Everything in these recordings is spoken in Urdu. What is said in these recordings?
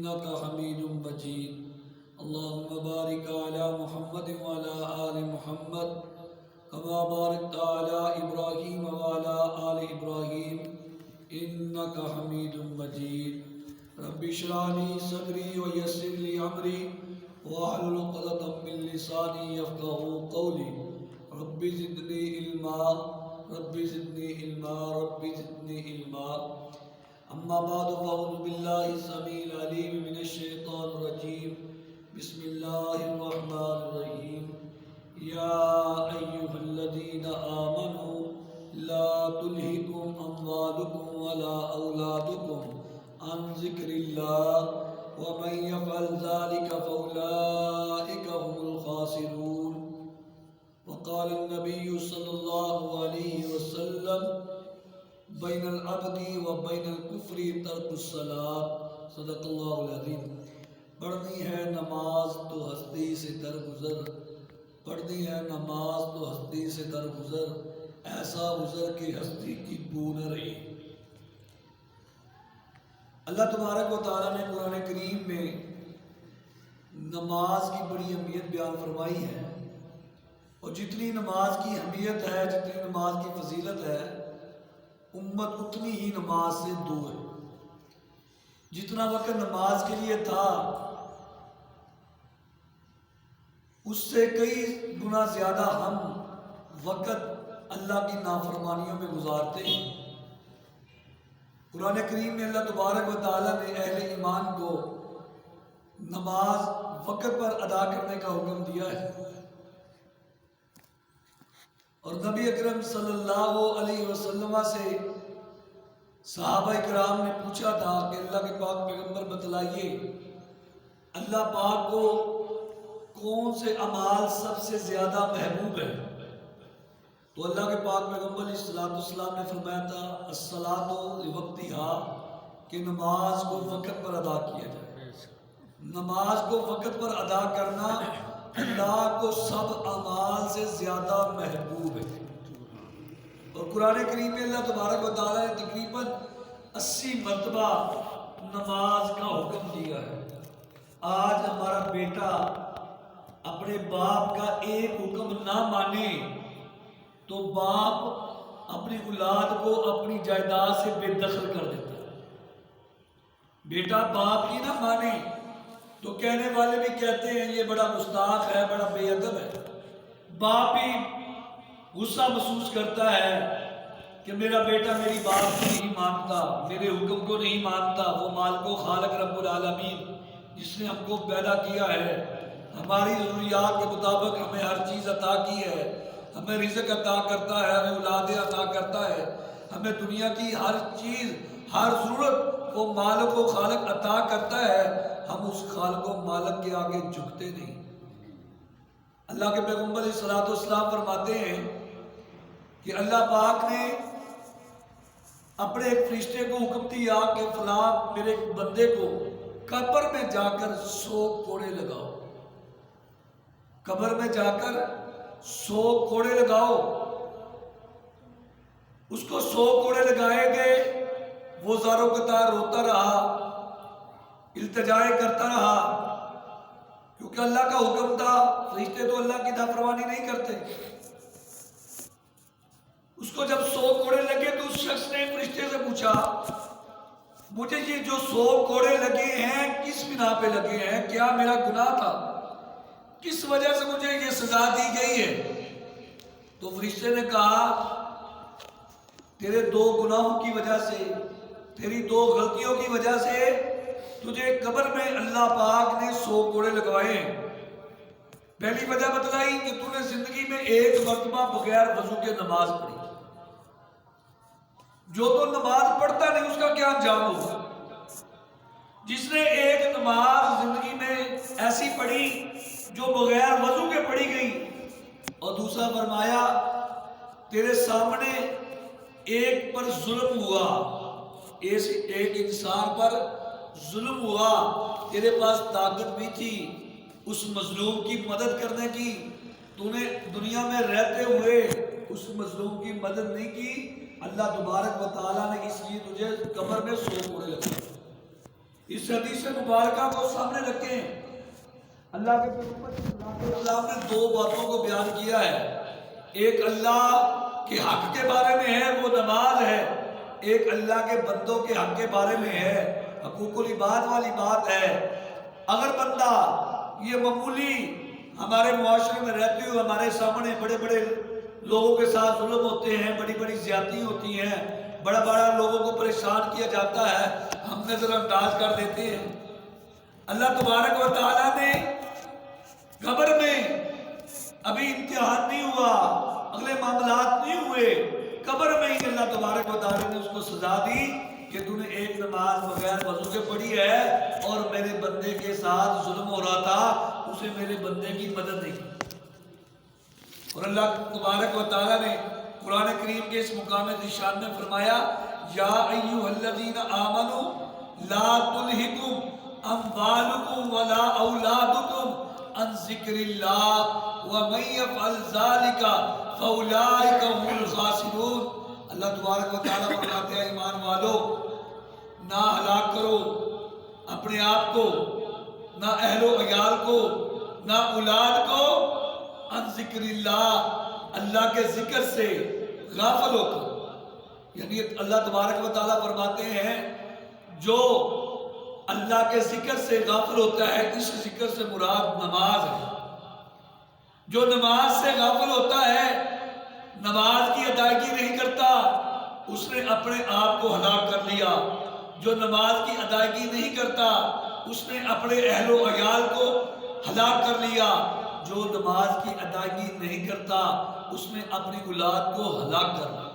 إنك حميد مجيد اللهم بارك على محمد وعلى آل محمد كما باركت على إبراهيم وعلى آل إبراهيم إنك حميد مجيد رب اشرح لي صدري ويسر لي أمري واحلل عقدة من لساني يفقهوا قولي رب زدني علما رب زدني علما رب زدني علما اما بعد فاعوذ بالله السميع العليم من الشيطان الرجيم بسم الله الرحمن الرحيم يا أيها الذين آمنوا لا تلهكم أموالكم ولا أولادكم عن ذكر الله ومن يفعل ذلك فأولئك هم الخاسرون وقال النبي صلى الله عليه وسلم بين العبد وبين الكفر ترك الصلاة صدق اللہ العظیم۔ پڑھنی ہے نماز تو ہستی سے درگزر، پڑھنی ہے نماز تو ہستی سے درگزر، ایسا گزر کہ ہستی کی بو نہ رہی۔ اللہ تبارک و تعالیٰ نے قرآن کریم میں نماز کی بڑی اہمیت بیان فرمائی ہے، اور جتنی نماز کی اہمیت ہے، جتنی نماز کی فضیلت ہے، امت اتنی ہی نماز سے دور ہے۔ جتنا وقت نماز کے لیے تھا اس سے کئی گنا زیادہ ہم وقت اللہ کی نافرمانیوں میں گزارتے ہیں۔ قرآن کریم میں اللہ تبارک و تعالیٰ نے اہل ایمان کو نماز وقت پر ادا کرنے کا حکم دیا ہے، اور نبی اکرم صلی اللہ علیہ وسلم سے صحابہ کرام نے پوچھا تھا کہ اللہ کے پاک پیغمبر بتلائیے اللہ پاک کو کون سے اعمال سب سے زیادہ محبوب ہے؟ تو اللہ کے پاک پیغمبر علیہ السلام نے فرمایا تھا الصلاۃ لوقتہا، کہ نماز کو وقت پر ادا کیا جائے۔ نماز کو وقت پر ادا کرنا اللہ کو سب اعمال سے زیادہ محبوب ہے، اور قرآن کریم میں اللہ تبارک و تعالیٰ نے تقریباً 80 مرتبہ نماز کا حکم دیا ہے۔ آج ہمارا بیٹا اپنے باپ کا ایک حکم نہ مانے تو باپ اپنی اولاد کو اپنی جائیداد سے بے دخل کر دیتا ہے۔ بیٹا باپ کی نہ مانے تو کہنے والے بھی کہتے ہیں یہ بڑا گستاخ ہے، بڑا بے ادب ہے۔ باپ بھی غصہ محسوس کرتا ہے کہ میرا بیٹا میری بات کو نہیں مانتا، میرے حکم کو نہیں مانتا۔ وہ مالک و خالق رب العالمین جس نے ہم کو پیدا کیا ہے، ہماری ضروریات کے مطابق ہمیں ہر چیز عطا کی ہے، ہمیں رزق عطا کرتا ہے، ہمیں اولادیں عطا کرتا ہے، ہمیں دنیا کی ہر چیز ہر ضرورت وہ مالک و خالق عطا کرتا ہے، ہم اس خالق و مالک کے آگے جھکتے نہیں۔ اللہ کے پیغمبر علیہ السلام فرماتے ہیں کہ اللہ پاک نے اپنے ایک فرشتے کو حکم دیا کہ فلاں میرے بندے کو قبر میں جا کر 100 کوڑے لگاؤ، قبر میں جا کر 100 کوڑے لگاؤ۔ اس کو 100 کوڑے لگائے گئے، وہ زاروں قطار روتا رہا، التجائے کرتا رہا، کیونکہ اللہ کا حکم تھا۔ فرشتے تو اللہ کی نافرمانی نہیں کرتے۔ اس کو جب 100 کوڑے لگے تو اس شخص نے فرشتے سے پوچھا مجھے یہ جو 100 کوڑے لگے ہیں کس بنا پہ لگے ہیں؟ کیا میرا گناہ تھا؟ کس وجہ سے مجھے یہ سزا دی گئی ہے؟ تو فرشتے نے کہا تیرے 2 گناہوں کی وجہ سے، تیری 2 غلطیوں کی وجہ سے تجھے قبر میں اللہ پاک نے 100 کوڑے لگوائے ہیں۔ پہلی وجہ بتلائی کہ تو نے زندگی میں ایک مرتبہ بغیر وضو کے نماز پڑھی۔ جو تو نماز پڑھتا نہیں اس کا کیا انجام ہوگا؟ جس نے ایک نماز زندگی میں ایسی پڑھی جو بغیر وضو کے پڑھی گئی، اور دوسرا فرمایا تیرے سامنے ایک پر ظلم ہوا، ایک انسان پر ظلم ہوا، تیرے پاس طاقت بھی تھی اس مظلوم کی مدد کرنے کی، تو نے دنیا میں رہتے ہوئے اس مظلوم کی مدد نہیں کی، اللہ تبارک و تعالیٰ نے اس لیے تجھے قبر میں 100 کوڑے لگائے۔ اس حدیث مبارکہ کو سامنے رکھیں۔ اللہ کے پیغمبر صلی اللہ علیہ وسلم نے دو باتوں کو بیان کیا ہے، ایک اللہ کے حق کے بارے میں ہے وہ نماز ہے، ایک اللہ کے بندوں کے حق کے بارے میں ہے حقوق العباد والی بات ہے۔ اگر بندہ یہ معمولی ہمارے معاشرے میں رہتے ہوئے ہمارے سامنے بڑے بڑے لوگوں کے ساتھ ظلم ہوتے ہیں، بڑی بڑی زیادتی ہوتی ہیں، بڑا بڑا لوگوں کو پریشان کیا جاتا ہے، ہم نظر انداز کر دیتے ہیں۔ اللہ تبارک و تعالیٰ نے قبر میں ابھی امتحان نہیں ہوا، اگلے معاملات نہیں ہوئے، قبر میں ہی اللہ تبارک و تعالیٰ نے اس کو سزا دی کہ تو نے ایک نماز بغیر وضو کے پڑھی ہے اور میرے بندے کے ساتھ ظلم ہو رہا تھا، اسے میرے بندے کی مدد نہیں کی۔ اور اللہ تبارک و تعالیٰ نے قرآن کریم کے اس مقام ذیشان میں فرمایا یا ایھا الذین آمنوا لا تلھکم اموالکم ولا اولادکم عن ذکر اللہ ومن یفعل ذلک فاولئک هم الخاسرون۔ اللہ تبارک و تعالیٰ فرماتے ہیں ایمان والو، نہ ہلاک کرو اپنے آپ کو، نہ اہل و عیال کو، نہ اولاد کو، عن ذکر اللہ، اللہ کے ذکر سے غافل ہو کر، یعنی اللہ تبارک و تعالیٰ فرماتے ہیں جو اللہ کے ذکر سے غافل ہوتا ہے، اس ذکر سے مراد نماز ہے۔ جو نماز سے غافل ہوتا ہے، نماز کی ادائیگی نہیں کرتا، اس نے اپنے آپ کو ہلاک کر لیا۔ جو نماز کی ادائیگی نہیں کرتا، اس نے اپنے اہل و عیال کو ہلاک کر لیا۔ جو نماز کی ادائیگی نہیں کرتا، اس نے اپنی اولاد کو ہلاک کر لیا۔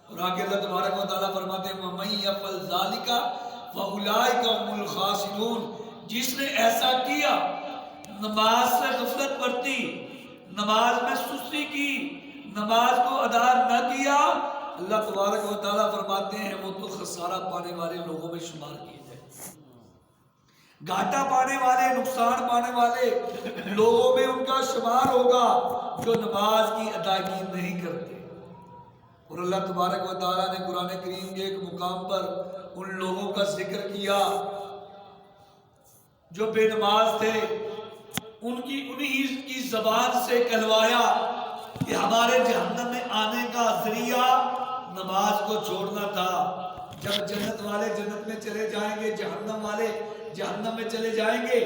اور آگے اللہ تبارک و تعالیٰ فرماتے ہیں وَمَن يَفْعَلْ ذَلِكَ فَأُولَئِكَ هُمُ الْخَاسِرُونَ۔ جس نے ایسا کیا، نماز سے غفلت برتی، نماز میں سستی کی، نماز کو ادا نہ کیا، اللہ تبارک و تعالیٰ فرماتے ہیں وہ تو خسارہ پانے والے لوگوں میں شمار کیے جائے، گھاٹا پانے والے، نقصان پانے والے لوگوں میں ان کا شمار ہوگا جو نماز کی ادائیگی نہیں کرتے۔ اور اللہ تبارک و تعالیٰ نے قرآن کریم کے ایک مقام پر ان لوگوں کا ذکر کیا جو بے نماز تھے، انہی کی زبان سے کہلوایا کہ ہمارے جہنم میں آنے کا ذریعہ نماز کو چھوڑنا تھا۔ جب جنت والے جنت میں چلے جائیں گے، جہنم والے جہنم میں چلے جائیں گے،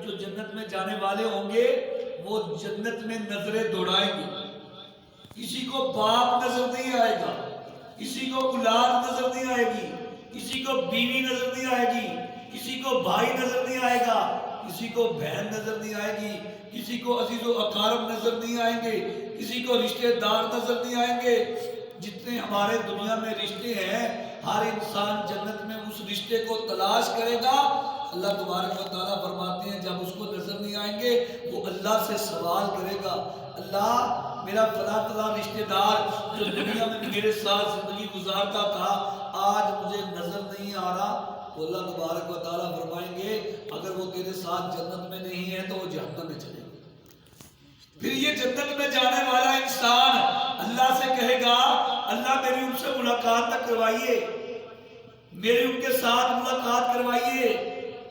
جو جنت میں جانے والے ہوں گے وہ جنت میں نظریں دوڑائیں گے، کسی کو باپ نظر نہیں آئے گا، کسی کو اولاد نظر نہیں آئے گی، کسی کو بیوی نظر نہیں آئے گی، کسی کو بھائی نظر نہیں آئے گا، کسی کو بہن نظر نہیں آئے گی، کسی کو عزیز و اقارب نظر نہیں آئیں گے، کسی کو رشتہ دار نظر نہیں آئیں گے۔ جتنے ہمارے دنیا میں رشتے ہیں، ہر انسان جنت میں اس رشتے کو تلاش کرے گا۔ اللہ تبارک و تعالیٰ فرماتے ہیں جب اس کو نظر نہیں آئیں گے وہ اللہ سے سوال کرے گا، اللہ میرا فلاں فلاں رشتہ دار جو دنیا میں میرے ساتھ زندگی گزارتا تھا آج مجھے نظر نہیں آ رہا، تو اللہ تبارک و تعالیٰ فرمائیں گے اگر وہ تیرے ساتھ جنت میں نہیں ہے تو وہ جہنم میں چلے گا۔ پھر یہ جنت میں جانے والا انسان اللہ سے کہے گا اللہ میری ان سے ملاقات تک کروائیے، میری ان کے ساتھ ملاقات کروائیے،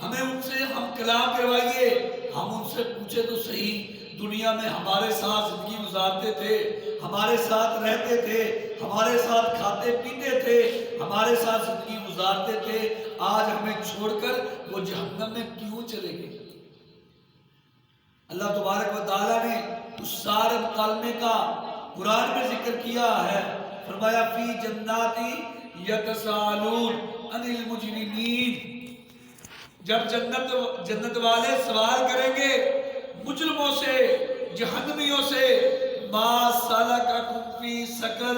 ہمیں ان سے ہم کلام کروائیے، ہم ان سے پوچھے تو صحیح دنیا میں ہمارے ساتھ زندگی گزارتے تھے، ہمارے ساتھ رہتے تھے، ہمارے ساتھ کھاتے پیتے تھے، ہمارے ساتھ زندگی گزارتے تھے، آج ہمیں چھوڑ کر وہ جہنم میں کیوں چلے گئے؟ اللہ تبارک و تعالیٰ نے اس سارے مکالمے کا قرآن میں ذکر کیا ہے، فرمایا فی جناتی یتساءلون عن المجرمین۔ جب جنت والے سوال کریں گے مجرموں سے، جہنمیوں سے، ما سلککم فی سقر،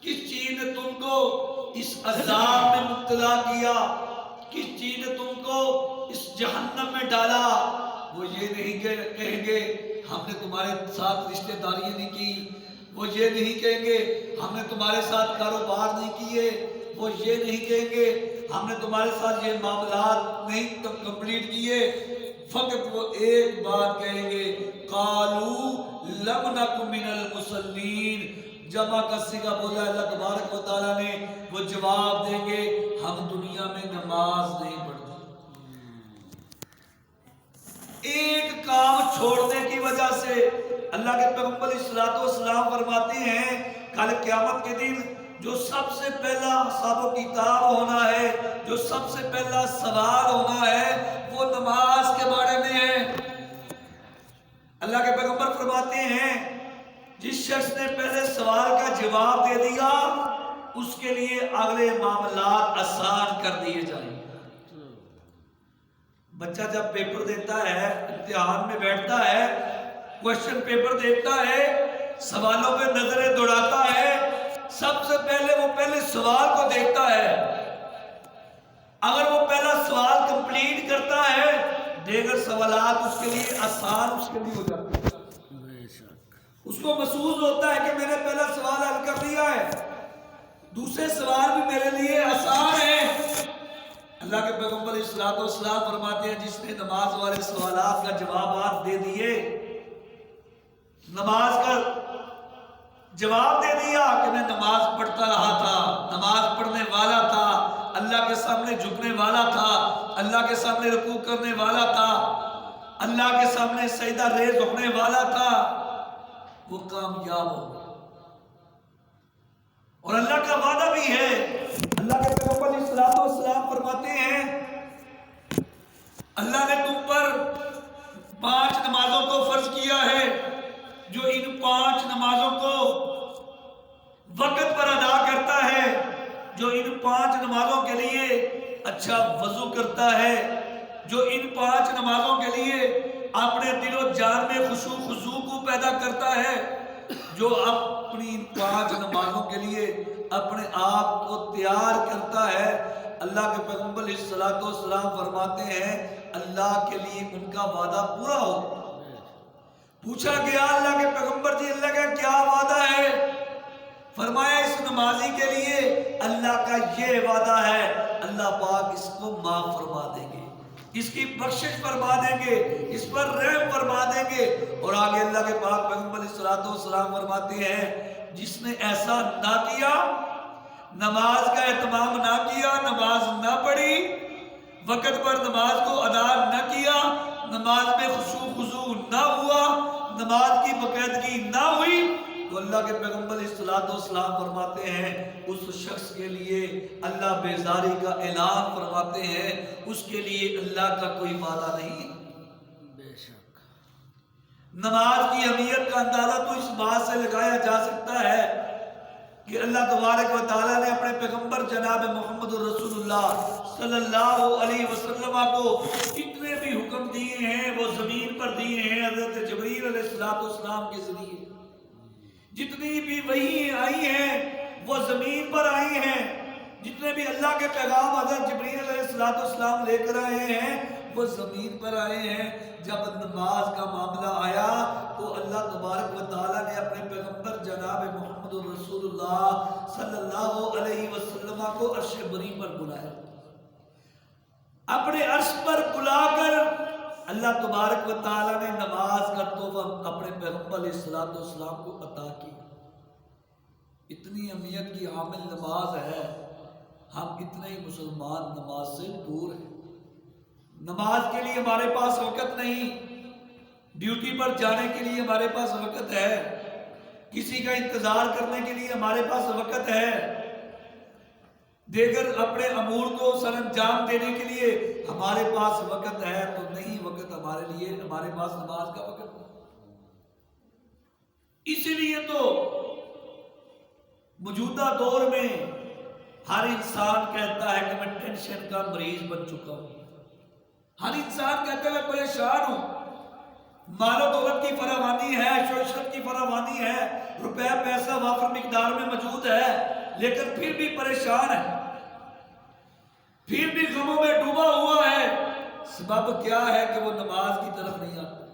کس چیز نے تم کو اس عذاب میں مبتلا کیا، کس چیز نے تم کو اس جہنم میں ڈالا؟ وہ یہ نہیں کہیں گے ہم نے تمہارے ساتھ رشتہ داریاں نہیں کی، وہ یہ نہیں کہیں گے ہم نے تمہارے ساتھ کاروبار نہیں کیے، وہ یہ نہیں کہیں گے ہم نے تمہارے ساتھ یہ معاملات نہیں کمپلیٹ کیے، فقط وہ ایک بات کہیں گے قالوا لم نک من المصلین، جمع کا صیغہ بولا اللہ تبارک و تعالیٰ نے، وہ جواب دیں گے ہم دنیا میں نماز نہیں پڑھتے۔ ایک کام چھوڑنے کی وجہ سے اللہ کے پیغمبر علیہ الصلوۃ والسلام فرماتے ہیں کل قیامت کے دن جو سب سے پہلا حساب و کتاب ہونا ہے، جو سب سے پہلا سوال ہونا ہے، وہ نماز کے بارے میں ہے۔ اللہ کے پیغمبر فرماتے ہیں جس شخص نے پہلے سوال کا جواب دے دیا اس کے لیے اگلے معاملات آسان کر دیے جائیں۔ بچہ جب پیپر دیتا ہے، امتحان میں بیٹھتا ہے، کوشچن پیپر دیکھتا ہے، سوالوں پہ نظریں دوڑاتا ہے، سب سے پہلے وہ پہلے سوال کو دیکھتا ہے۔ اگر وہ پہلا سوال کمپلیٹ کرتا ہے، دیگر سوالات اس کے لیے آسان اس کے لیے ہو جاتے ہیں۔ اس کو محسوس ہوتا ہے کہ میں نے پہلا سوال حل کر دیا ہے، دوسرے سوال بھی میرے لیے آسان ہیں۔ اللہ کے پیغمبر علیہ الصلوۃ والسلام فرماتے ہیں جس نے نماز والے سوالات کا جوابات دے دیے، نماز کا جواب دے دیا کہ میں نماز پڑھتا رہا تھا، نماز پڑھنے والا تھا، اللہ کے سامنے جھکنے والا تھا، اللہ کے سامنے رکوع کرنے والا تھا، اللہ کے سامنے سجدہ ریز ہونے والا تھا، وہ کامیاب ہو گیا۔ اور اللہ کا وعدہ بھی ہے، اللہ کے پیغمبر علیہ الصلوۃ والسلام فرماتے ہیں اللہ نے تم پر 5 نمازوں کو فرض کیا ہے، جو ان 5 نمازوں کو وقت پر ادا کرتا ہے، جو ان 5 نمازوں کے لیے اچھا وضو کرتا ہے، جو ان 5 نمازوں کے لیے اپنے دل و جان میں خشوع خضوع کو پیدا کرتا ہے، جو اپنی 5 نمازوں کے لیے اپنے آپ کو تیار کرتا ہے، اللہ کے پیغمبر علیہ الصلوۃ والسلام فرماتے ہیں اللہ کے لیے ان کا وعدہ پورا ہو۔ پوچھا گیا اللہ کے پیغمبر جی اللہ کا کیا وعدہ ہے؟ فرمایا اس نمازی کے لیے اللہ کا یہ وعدہ ہے اللہ پاک اس کو معاف فرما دیں گے، اس کی بخشش فرما دیں گے، اس پر رحم فرما دیں گے۔ اور آگے اللہ کے پاک پیغمبر علیہ الصلوۃ والسلام فرماتے ہیں جس نے ایسا نہ کیا، نماز کا اہتمام نہ کیا، نماز نہ پڑھی، وقت پر نماز کو ادا نہ کیا، نماز میں خشوع خضوع نہ ہوا، نماز کی باقاعدگی نہ ہوئی، تو اللہ کے پیغمبر علیہ الصلوۃ والسلام فرماتے ہیں اس شخص کے لیے اللہ بیزاری کا اعلان فرماتے ہیں، اس کے لیے اللہ کا کوئی وعدہ نہیں۔ بے شک نماز کی اہمیت کا اندازہ تو اس بات سے لگایا جا سکتا ہے کہ اللہ تبارک و تعالیٰ نے اپنے پیغمبر جناب محمد رسول اللہ صلی اللہ علیہ وسلم کو جتنے بھی حکم دیے ہیں وہ زمین پر دیے ہیں حضرت جبریل علیہ السلام کے ذریعے، جتنی بھی وحی آئی ہیں وہ زمین پر آئی ہیں، جتنے بھی اللہ کے پیغام حضرت جبریل علیہ السلام لے کر آئے ہیں وہ زمین پر آئے ہیں۔ جب نماز کا معاملہ آیا تو اللہ تبارک و تعالیٰ نے اپنے پیغمبر جناب محمد رسول اللہ صلی اللہ علیہ وسلم کو عرش بری پر بلایا، اپنے عرش پر بلا کر اللہ تبارک و تعالیٰ نے نماز کا تحفہ اپنے پیغمبر علیہ السلام کو عطا کیا۔ اتنی اہمیت کی حامل نماز ہے، ہم اتنے ہی مسلمان نماز سے دور ہیں۔ نماز کے لیے ہمارے پاس وقت نہیں، ڈیوٹی پر جانے کے لیے ہمارے پاس وقت ہے، کسی کا انتظار کرنے کے لیے ہمارے پاس وقت ہے، دیگر اپنے امور کو سر انجام دینے کے لیے ہمارے پاس وقت ہے، تو نہیں وقت ہمارے لیے، ہمارے پاس نماز کا وقت نہیں۔ اسی لیے تو موجودہ دور میں ہر انسان کہتا ہے کہ میں ٹینشن کا مریض بن چکا ہوں، ہر انسان کہتا ہے میں پریشان ہوں، مال و دولت کی فراوانی ہے، شہرت کی فراوانی ہے، روپے پیسہ وافر مقدار میں موجود ہے، لیکن پھر بھی پریشان ہے، پھر بھی غموں میں ڈوبا ہوا ہے۔ سبب کیا ہے کہ وہ نماز کی طرف نہیں آتا۔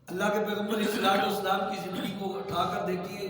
اللہ کے پیغمبر علیہ السلام کی زندگی کو اٹھا کر دیکھیے،